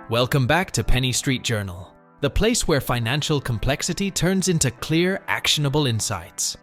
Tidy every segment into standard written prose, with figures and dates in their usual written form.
Welcome back to Penny Street Journal, the place where financial complexity turns into clear, actionable insights.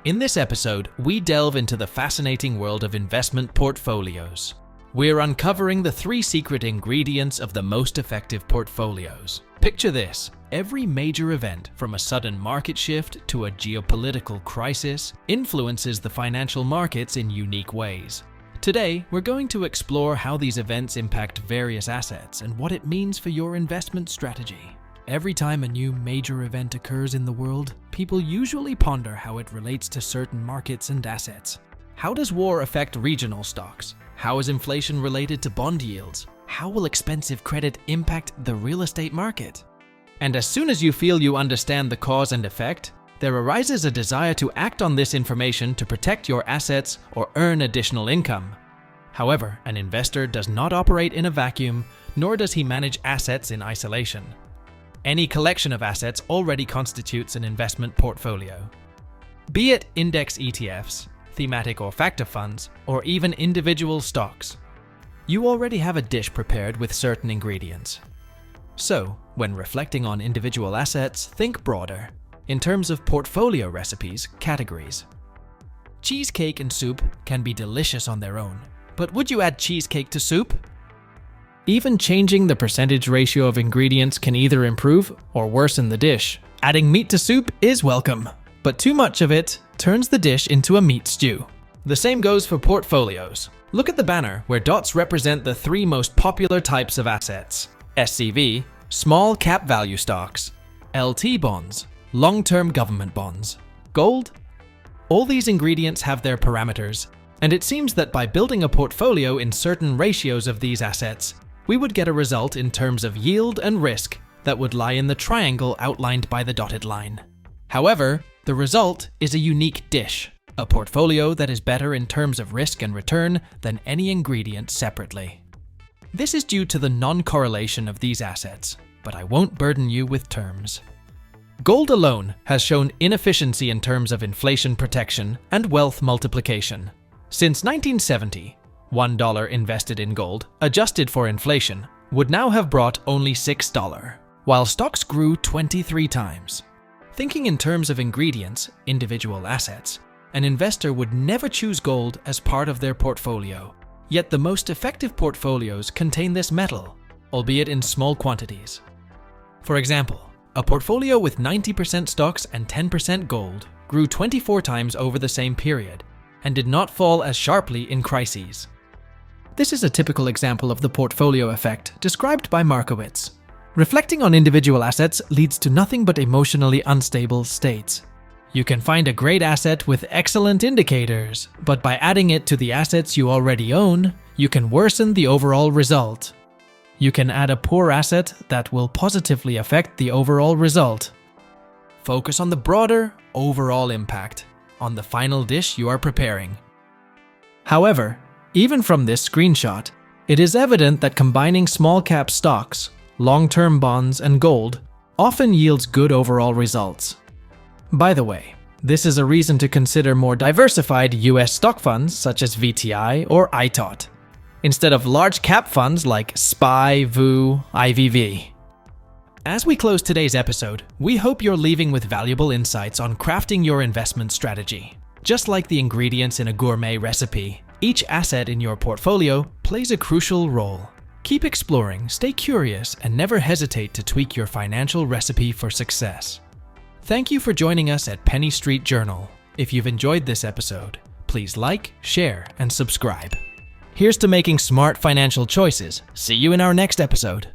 In this episode, we delve into the fascinating world of investment portfolios. We're uncovering the 3 secret ingredients of the most effective portfolios. Picture this: every major event, from a sudden market shift to a geopolitical crisis, influences the financial markets in unique ways. Today, we're going to explore how these events impact various assets and what it means for your investment strategy. Every time a new major event occurs in the world, people usually ponder how it relates to certain markets and assets. How does war affect regional stocks? How is inflation related to bond yields? How will expensive credit impact the real estate market? And as soon as you feel you understand the cause and effect, there arises a desire to act on this information to protect your assets or earn additional income. However, an investor does not operate in a vacuum, nor does he manage assets in isolation. Any collection of assets already constitutes an investment portfolio. Be it index ETFs, thematic or factor funds, or even individual stocks. You already have a dish prepared with certain ingredients. So, when reflecting on individual assets, think broader, in terms of portfolio recipes, categories. Cheesecake and soup can be delicious on their own, but would you add cheesecake to soup? Even changing the percentage ratio of ingredients can either improve or worsen the dish. Adding meat to soup is welcome, but too much of it turns the dish into a meat stew. The same goes for portfolios. Look at the banner where dots represent the 3 most popular types of assets: SCV, small cap value stocks; LT bonds, long-term government bonds; gold. All these ingredients have their parameters, and it seems that by building a portfolio in certain ratios of these assets, we would get a result in terms of yield and risk that would lie in the triangle outlined by the dotted line. However, the result is a unique dish, a portfolio that is better in terms of risk and return than any ingredient separately. This is due to the non-correlation of these assets, but I won't burden you with terms. Gold alone has shown inefficiency in terms of inflation protection and wealth multiplication. Since 1970, $1 invested in gold, adjusted for inflation, would now have brought only $6, while stocks grew 23 times. Thinking in terms of ingredients, individual assets, an investor would never choose gold as part of their portfolio. Yet the most effective portfolios contain this metal, albeit in small quantities. For example, a portfolio with 90% stocks and 10% gold grew 24 times over the same period and did not fall as sharply in crises. This is a typical example of the portfolio effect described by Markowitz. Reflecting on individual assets leads to nothing but emotionally unstable states. You can find a great asset with excellent indicators, but by adding it to the assets you already own, you can worsen the overall result. You can add a poor asset that will positively affect the overall result. Focus on the broader, overall impact, on the final dish you are preparing. However, even from this screenshot, it is evident that combining small-cap stocks, long-term bonds, and gold often yields good overall results. By the way, this is a reason to consider more diversified US stock funds such as VTI or ITOT, instead of large cap funds like SPY, VOO, IVV. As we close today's episode, we hope you're leaving with valuable insights on crafting your investment strategy. Just like the ingredients in a gourmet recipe, each asset in your portfolio plays a crucial role. Keep exploring, stay curious, and never hesitate to tweak your financial recipe for success. Thank you for joining us at Penny Street Journal. If you've enjoyed this episode, please like, share, and subscribe. Here's to making smart financial choices. See you in our next episode.